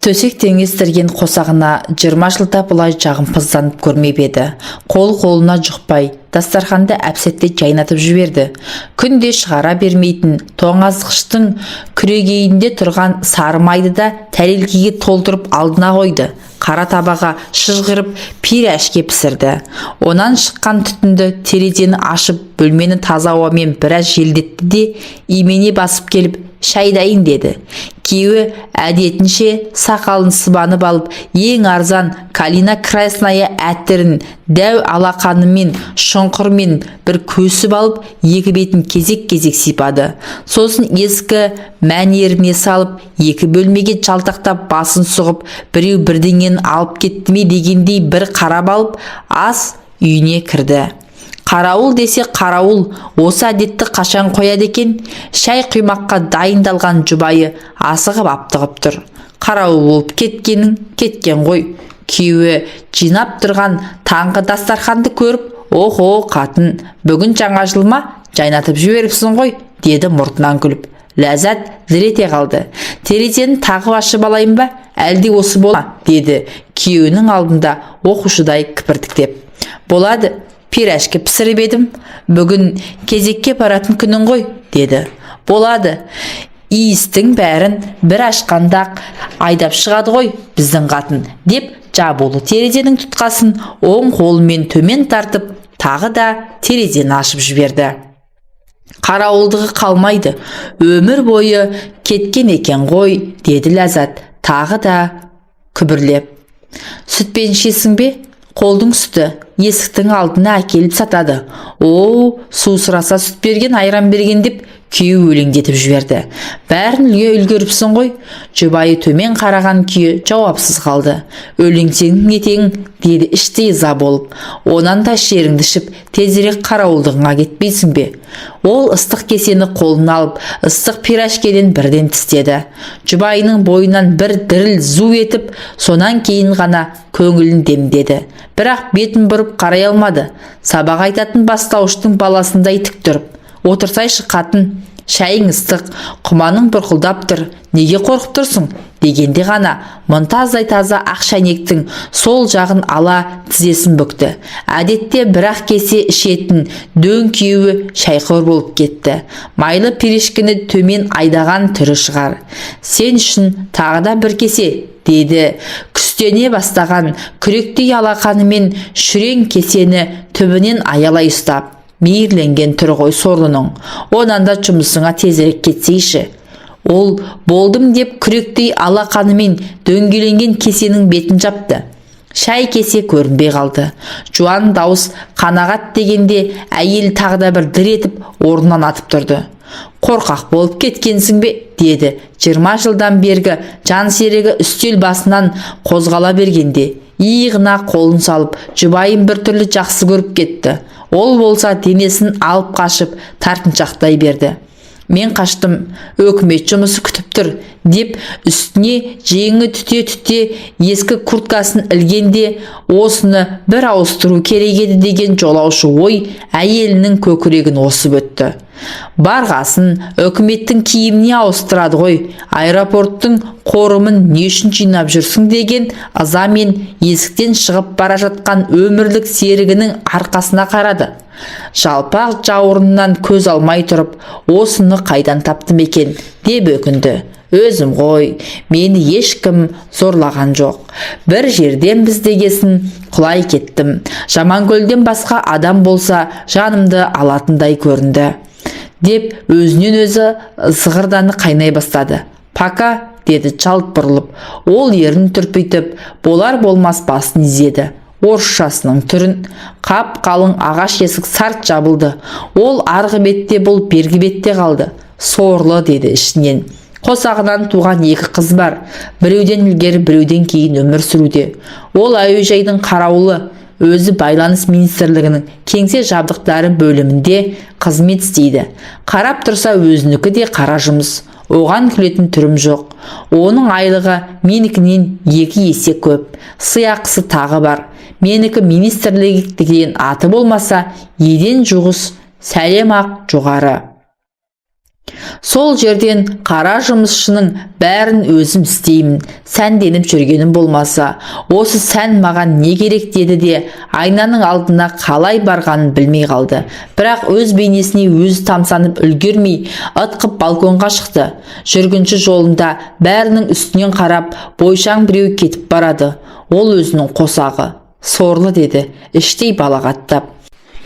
Төсек теңестірген қосағына 20 жылда бұлай жағымпызданып көрмеп еді. Қолына жұқпай, дастарханды әпсетте жайнатып жіберді. Күнде шығара бермейтін тоңазғыштың күрегейінде тұрған сары майды да тәрелкеге толтырып алдына қойды. Қара табаға шыжғырып пирәшке пісірді. Онан шыққан түтінді терезені ашып, бөлмені таза ауамен біраз желдетті де, имене басып келіп, шай дайын деді. Күйеуі әдетінше сақалын сыбанып алып, ең арзан калина красная әтірін дәу алақанымен шұңқырмен бір көсіп алып, екі бетін кезек-кезек сипады. Сосын ескі мәнеріне салып, екі бөлмеге жалтақтап басын сұғып, біреу бірдеңені алып кетті ме дегендей бір қарап алып, ас үйіне кірді. Қарауыл десе қарауыл, осы әдетті қашан қояды екен? Шай құймаққа дайындалған жұбайы асығып аптығып тұр. Қарауыл болып кеткен ғой. Күйеуі жинап тұрған таңғы дастарханды көріп, «Охо, қатын, бүгін жаңа жыл ма? Жайнатып жіберіпсің ғой», деді мұртынан күліп. Ләззат дір ете қалды. «Терезені тағы ашып алайын ба? Әлде осы бола?» деді күйеуінің алдында оқушыдай кіпіртіктеп. «Болады. Пирәшке пісіріп едім. Бүгін кезекке баратын күнің ғой», деді. «Болады. Иістің бәрін бір ашқандақ айдап шығады ғой біздің қатын», деп жабулы терезенің тұтқасын оң қолымен төмен тартып, тағы да терезені ашып жіберді. «Қарауылдығы қалмайды. Өмір бойы кеткен екен ғой», деді Ләззат, тағы да күбірлеп. «Сүтпен ішесің бе?» «Қолдың сүті есіктің алдына әкеліп сатады. О, су сұраса сүт берген, айран берген» деп күйеуі өлеңдетіп жіберді. «Бәрін үлгеріпсің ғой?» Жұбайы төмен қараған күйі жауапсыз қалды. «Өлеңсең етең», деді іштей ыза болып. «Онан да шеріңді ішіп, тезірек қарауылдығыңа кетпейсің бе?» Ол ыстық кесені қолына алып, ыстық пирәшкеден бірден тістеді. Жұбайының бойынан бір діріл зу етіп, сонан кейін ғана көңілін демдеді. Бірақ бетін бұрып қарай алмады. Сабақ айтатын бастауыштың баласындай тік тұрып, «Отырсайшы қатын, шайың ыстық, құманың бұрқылдап тұр, неге қорқып тұрсың?» дегенде ғана мұнтаздай таза ақ шәйнектің сол жағын ала тізесін бүкті. Әдетте бір-ақ кесе ішетін дөң күйеуі шайқор болып кетті. Майлы пирешкені төмен айдаған түрі шығар. «Сен үшін тағы да бір кесе», деді. Күстене бастаған күректей алақанымен шүрең кесені түбінен аялай ұстап. «Мейірленген түрі ғой сорлының. Онан да жұмысыңа тезірек кетсейші». Ол «болдым» деп күректей алақанымен дөңгеленген кесенің бетін жапты. Шай кесе көрінбей қалды. Жуан дауыс қанағат дегенде әйел тағы да бір дір етіп орнынан атып тұрды. «Қорқақ болып кеткенсің бе?» деді. 20 жылдан бергі жан серігі үстел басынан қозғала бергенде. Иығына қолын салып, жұбайын бір түрлі жақсы көріп кетті. Ол болса денесін алып қашып тартыншақтай берді. «Мен қаштым, өкімет жұмысы күтіп тұр», деп үстіне жеңі түте-түте ескі курткасын ілгенде, осыны бір ауыстыру керек еді деген жолаушы ой әйелінің көкірегін осып өтті. «Барғасын өкіметтің киіміне ауыстырады ғой, аэропорттың қорымын не үшін жинап жүрсің?» деген ызамен есіктен шығып бара жатқан өмірлік серігінің арқасына қарады. Жалпақ жауырыннан көз алмай тұрып, «Осыны қайдан таптым екен?» деп өкінді. «Өзім ғой, мені ешкім зорлаған жоқ. Бір жерден біздегесін құлай кеттім. Жаманкөлден басқа адам болса жанымды алатындай көрінді», деп өзінен өзі зығырданы қайнай бастады. «Пака», деді жалт бұрылып. Ол ерін түрпитіп, болар-болмас басын изеді. Орысшасының түрін. Қап қалың ағаш есік сарт жабылды. Ол арғы бетте, бұл бергі бетте қалды. «Сорлы», деді ішінен. «Қосағынан туған екі қыз бар. Біреуден ілгері, біреуден кейін өмір сүруде. Ол әуежайдың қарауылы, өзі байланыс министрлігінің кеңсе жабдықтары бөлімінде қызмет істейді. Қарап тұрса өзінікі де қара жұмыс. Оған күлетін түрім жоқ. Оның айлығы менікінен 2 есе көп. Сыйақысы тағы бар. Менікі министрлік деген аты болмаса, еден жуғыс, сәлем ақ жоғары». Сол жерден қара жұмысшының бәрін өзім істеймін, сәнденіп жүргенім болмаса, осы сән маған не керек деді де айнаның алдына қалай барғанын білмей қалды. Бірақ өз бейнесіне өзі тамсанып үлгермей ытқып балконға шықты. Жүргінші жолында бәрінің үстінен қарап бойшаң біреу кетіп барады. Ол өзінің қосағы. Сорлы деді, іштей балағаттап.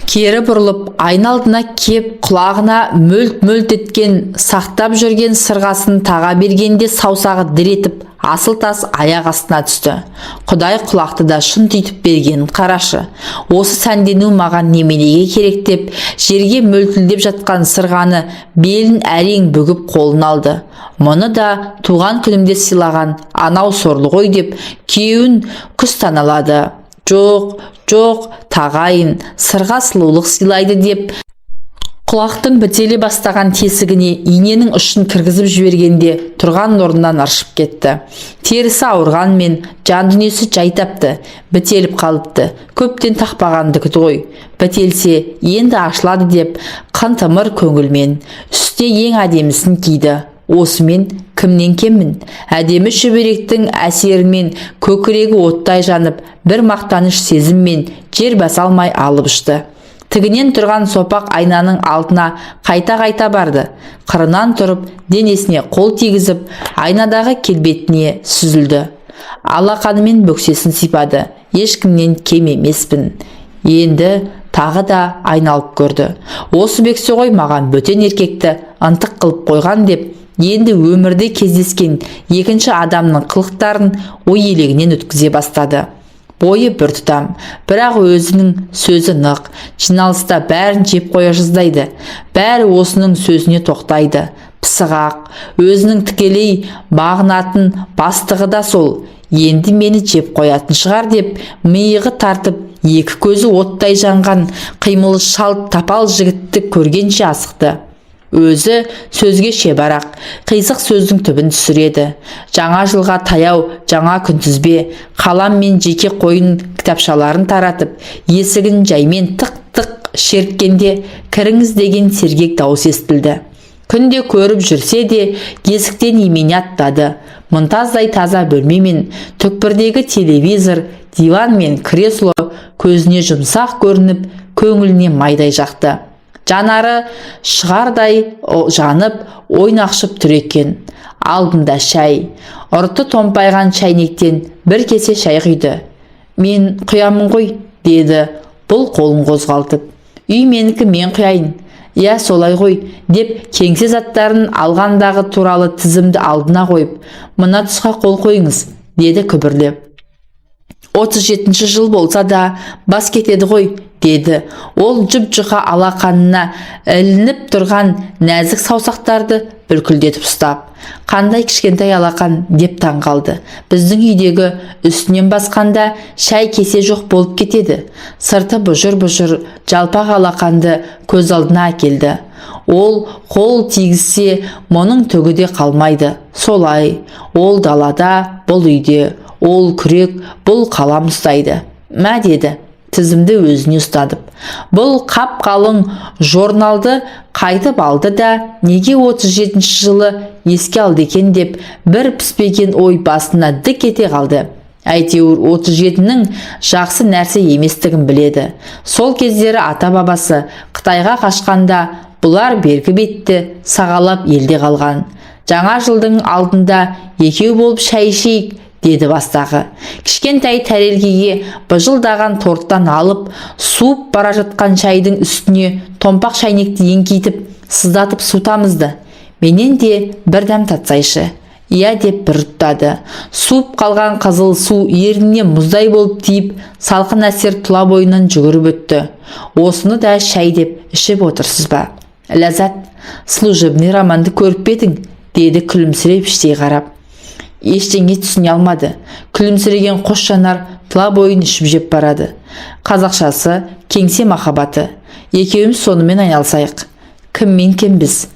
Кері бұрылып, айналдына кеп құлағына мөлт-мөлт еткен, сақтап жүрген сырғасын таға бергенде саусағы дір етіп, асыл тас аяқ астына түсті. Құдай құлақты да шын түйтіп бергенін қарашы. Осы сәндену маған неменеге керек деп, жерге мөлтілдеп жатқан сырғаны белін әрең бүгіп қолын алды. Мұны да туған күнімде сыйлаған анау сорлы ғой деп, күйеуін күстаналады. Жоқ, тағайын, сырға сұлулық сыйлайды деп, құлақтың бітеле бастаған тесігіне иненің ұшын кіргізіп жібергенде тұрған орнынан ыршып кетті. Терісі ауырғанмен жан дүниесі жай тапты, бітеліп қалыпты. Көптен тақпағандығы ғой. Бітелсе енді ашылады деп қантымыр көңілмен үсте ең әдемісін киді. Осымен кімнен кеммін? Әдемі шүберектің әсерімен көкірегі оттай жанып, бір мақтаныш сезіммен жер баса алмай алып ұшты. Тігінен тұрған сопақ айнаның алдына қайта-қайта барды. Қырынан тұрып, денесіне қол тигізіп, айнадағы келбетіне сүзілді. Алақанымен бөксесін сипады. Ешкімнен кем емеспін. Енді тағы да айналып көрді. Осы бексе ғой маған бөтен еркекті ынтық қылып қойған деп, енді өмірде кездескен екінші адамның қылықтарын ой елегінен өткізе бастады. Бойы бір тұтам, бірақ өзінің сөзі нық, жиналыста бәрін жеп қоя жаздайды. Бәрі осының сөзіне тоқтайды. Пысығақ, өзінің тікелей бағынатын бастығы да сол. Енді мені жеп қоятын шығар деп, миығы тартып, екі көзі оттай жанған қимылы шалт тапал жігітті көргенше асықты. Өзі сөзге шебарақ, қисық сөздің түбін түсіреді. Жаңа жылға таяу жаңа күнтізбе, қалам мен жеке қойын кітапшаларын таратып, есігін жаймен тық-тық шерткенде кіріңіз деген сергек дауыс естілді. Күнде көріп жүрсе де есіктен имене аттады. Мұнтаздай таза бөлмемен түкпірдегі телевизор, диван мен кресло көзіне жұмсақ көрініп, көңіліне майдай жақты. Жанары шығардай жанып, ойнақшып тұр екен. Алдында шай. Ұрты томпайған шайнектен бір кесе шай құйды. Мен құямын ғой, деді бұл қолын қозғалтып. Үй менікі, мен құяйын. Я солай ғой, деп кеңсе заттарын алғандағы туралы тізімді алдына қойып, мына тұсқа қол қойыңыз, деді күбірлеп. 37-ші жыл болса да бас кетеді ғой, деді. Ол жұп-жұқа алақанына ілініп тұрған нәзік саусақтарды бүлкілдетіп ұстап. Қандай кішкентай алақан деп таң қалды. Біздің үйдегі үстінен басқанда шай кесе жоқ болып кетеді. Сырты бұжыр-бұжыр жалпақ алақанды көз алдына әкелді. Ол қол тигізсе, мұның түгі де қалмайды. Солай, ол далада, бұл үйде. Ол күрек, бұл қалам ұстайды. Мә, деді, тізімді өзіне ұстадып. Бұл қап қалың журналды қайтып алды да, неге 37-ші жылы еске алды екен деп, бір піспеген ой басына дік ете қалды. Әйтеуір 37-нің жақсы нәрсе еместігін біледі. Сол кездері ата-бабасы Қытайға қашқанда, бұлар бергі бетті сағалап елде қалған. Жаңа жылдың алдында екеу болып шай ішейік, деді бастағы. Кішкентай тәрелгеге бұжылдаған торттан алып, суып бара жатқан шайдың үстіне томпақ шайнекті еңкейтіп, сыздатып сутамызды. Менен де бір дәм татсайшы. Иә, деп бір ұттады. Суып қалған қызыл су ерініне мұздай болып тиіп, салқын әсер тұла бойынан жүгіріп өтті. Осыны да шай деп ішіп отырсыз ба? Ләззат, служебный романды көріп бедің, деді күлімсіреп іштей қарап. Ештеңе түсіне алмады. Күлімсіреген қос жанар тұла бойын ішіп жеп барады. Қазақшасы кеңсе махаббаты. Екеуміз сонымен айналсайық. Кіммен кімбіз?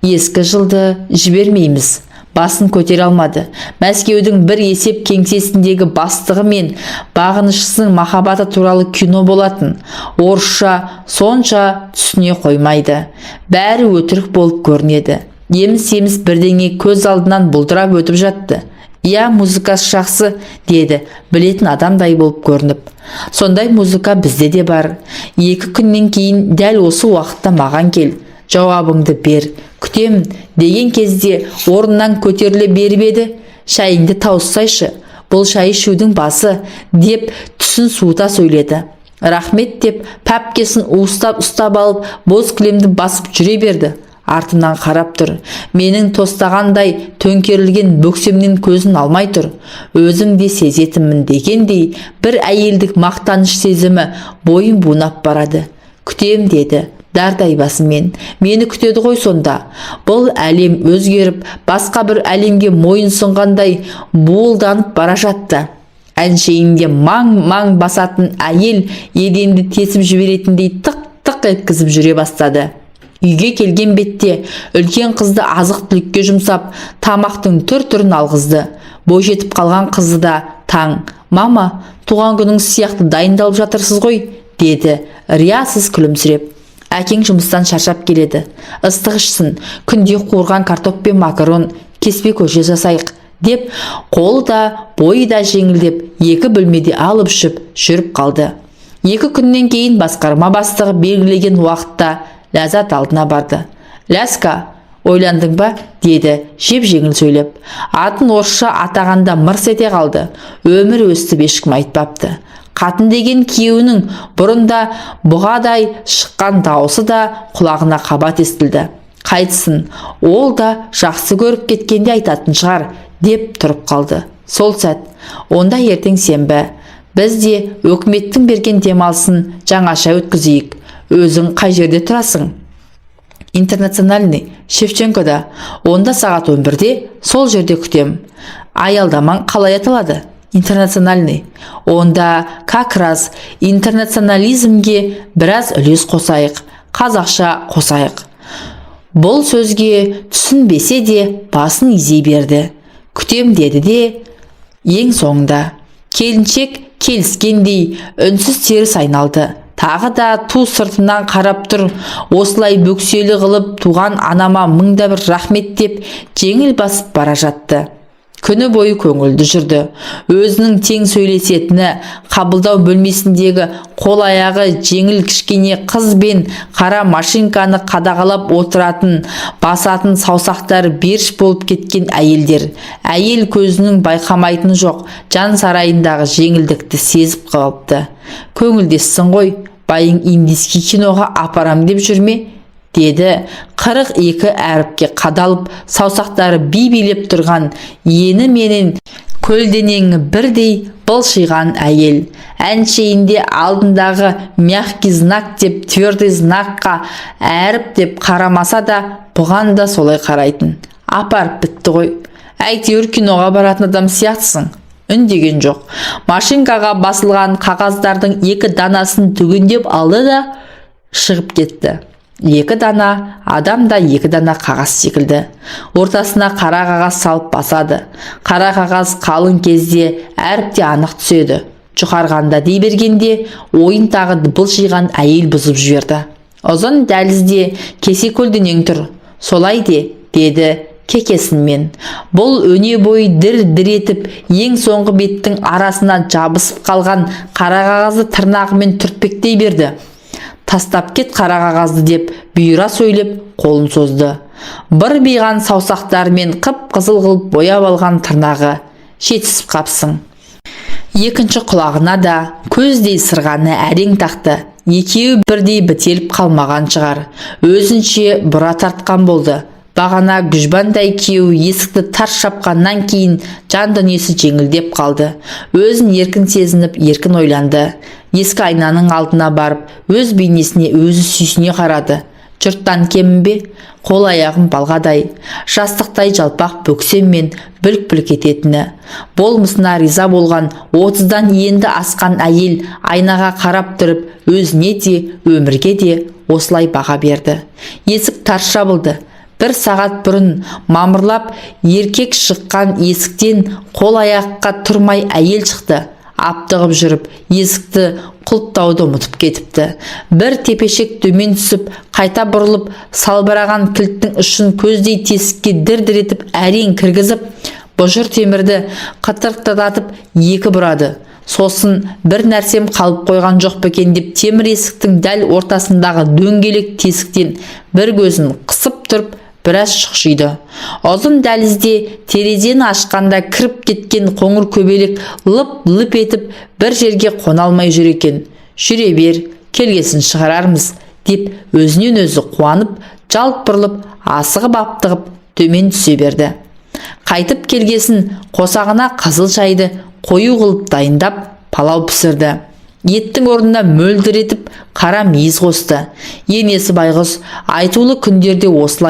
Ескі жылды жібермейміз. басын көтере алмады. Мәскеудің бір есеп кеңсесіндегі бастығы мен бағынышысының махаббаты туралы кино болатын. Орысша сонша түсіне қоймайды. Бәрі өтірік болып көрінеді. Еміс-еміс бірдеңе көз алдынан бұлдырап өтіп жатты. «Я, музыкасы жақсы», деді, білетін адамдай болып көрініп. «Сондай музыка бізде де бар. 2 күннен кейін дәл осы уақытта маған кел. Жауабыңды бер. Күтем» деген кезде орнынан көтеріле беріп еді. «Шайыңды тауыссайшы, бұл шай ішудің басы», деп түсін суыта сөйледі. «Рахмет» деп пәпкесін ұстап алып, боз кілемді басып жүре берді. Артынан қарап тұр. Менің тостағандай төңкерілген бөксемнен көзін алмай тұр. Өзім де сезетіммін дегендей бір әйелдік мақтаныш сезімі бойын бунап барады. «Күтем» деді дардай басымен. «Мені күтеді ғой сонда». Бұл әлем өзгеріп, басқа бір әлемге мойын сұнғандай буылданып бара жатты. Әншейінде маң басатын әйел еденді тесіп жіберетіндей тық-тық еткізіп жүре бастады. Үйге келген бетте үлкен қызды азық-түлікке жұмсап, тамақтың түр-түрін алғызды. Бойжетіп қалған қызы да таң. «Мама, туған күніңіз сияқты дайындалып жатырсыз ғой», деді, риясыз күлімсіреп. «Әкең жұмыстан шаршап келеді. Ыстық ішсін, күнде қуырған картоп пен макарон, кеспе көже жасайық», деп қолы да бойы да жеңілдеп 2 бөлмеде алып жүріп қалды. 2 күннен кейін басқарма бастығы белгілеген уақытта Ләззат алдына барды. «Ляска, ойландың ба?» деді жеп-жеңіл сөйлеп. Атын орысша атағанда мырс ете қалды. Өмір өстіп ешкім айтпапты. Қатын деген күйеуінің бұрында бұғадай шыққан дауысы да құлағына қабат естілді. Қайтсын, ол да жақсы көріп кеткенде айтатын шығар, деп тұрып қалды. Сол сәт, онда ертең сенбі. Біз де өкіметтің берген демалысын жаңаша өткізейік. Өзің қай жерде тұрасың? «Интернациональный, Шевченкода. Онда сағат 11-де сол жерде күтем». «Аялдамаң қалай аталады?» «Интернациональный». «Онда как раз интернационализмге біраз үлес қосайық, қазақша қосайық». Бұл сөзге түсінбесе де басын изей берді. «Күтем» деді де ең соңында келіншек келіскендей үнсіз теріс айналды. Тағы да ту сыртынан қарап тұр. Осылай бөкселі қылып туған анама 1000 бір рахмет деп жеңіл басып бара жатты. Күні бойы көңілді жүрді. Өзінің тең сөйлесетіні, қабылдау бөлмесіндегі қол аяғы жеңіл кішкене қыз бен қара машинканы қадағалап отыратын, басатын саусақтары беріш болып кеткен әйелдер. Әйел көзінің байқамайтын жоқ, жан сарайындағы жеңілдікті сезіп қалыпты. «Көңілдессің ғой, байың индийский киноға апарам деп жүрме?» деді 42 әріпке қадалып саусақтары би-билеп тұрған ені менен көлденеңі бірдей былшиған әйел. Әншейінде алдындағы мягкий знак деп твердый знакқа әріп деп қарамаса да бұған да солай қарайтын. «Апарып бітті ғой. Әйтеуір киноға баратын адам сияқтысың». Үндеген жоқ. Машинкаға басылған қағаздардың 2 данасын түгендеп алды да шығып кетті. 2 дана адам да 2 дана қағаз секілді. Ортасына қара қағаз салып басады. Қара қағаз қалың кезде әріпте анық түседі. Жұқарғанда дей бергенде ойын тағы былшиған әйел бұзып жіберді. «Ұзын дәлізде кесе көлденең тұр. Солай де», деді кекесінмен. Бұл өне бойы дір-дір етіп ең соңғы беттің арасына жабысып қалған қара қағазды тырнағымен түртпектей берді. «Тастап кет қара қағазды» деп бұйыра сөйлеп қолын созды. Бір биған саусақтарымен қып-қызыл қылып бояп алған тырнағы. «Жетісіп қапсың». Екінші құлағына да көздей сырғаны әрең тақты. Екеуі бірдей бітеліп қалмаған шығар. Өзінше бұра тартқан болды. Бағана Гүжбандай күйеу есікті тарс шапқаннан кейін жан дүниесі жеңілдеп қалды. Өзін еркін сезініп, еркін ойланды. Ескі айнаның алдына барып, өз бейнесіне өзі сүйсіне қарады. Жұрттан кемін бе? Қол аяғым балғадай, жастықтай жалпақ бөксеммен бүлк-бүлк ететіні. Болмысына риза болған 30-дан енді асқан әйел айнаға қарап тұрып, өзіне де, өмірге де осылай баға берді. Есік тарс жабылды. бір сағат бұрын мамырлап еркек шыққан есіктен қол аяққа тұрмай әйел шықты. Аптығып жүріп, есікті құлыптауды ұмытып кетіпті. Бір тепешек төмен түсіп, қайта бұрылып, салбыраған кілттің ұшын көздей тесікке дір-дір етіп әрең кіргізіп, бұжыр темірді қытыртыратып екі бұрады. Сосын бір нәрсем қалып қойған жоқ екен деп темір есіктің дәл ортасындағы дөңгелек тесіктен бір көзін қысып тұрып, біраз шұқшиды. Ұзын дәлізде терезені ашқанда кіріп кеткен қоңыр көбелек лып-лып етіп бір жерге қона алмай жүр екен. Жүре бер, келгесін шығарармыз, деп өзінен өзі қуанып, жалт бұрылып, асығып аптығып төмен түсе берді. Қайтып келгесін қосағына қызыл шайды қою қылып дайындап, палау пісірді. Еттің орнына мөлдір етіп қара мейіз қосты. Енесі байғұс айтулы күндерде осылай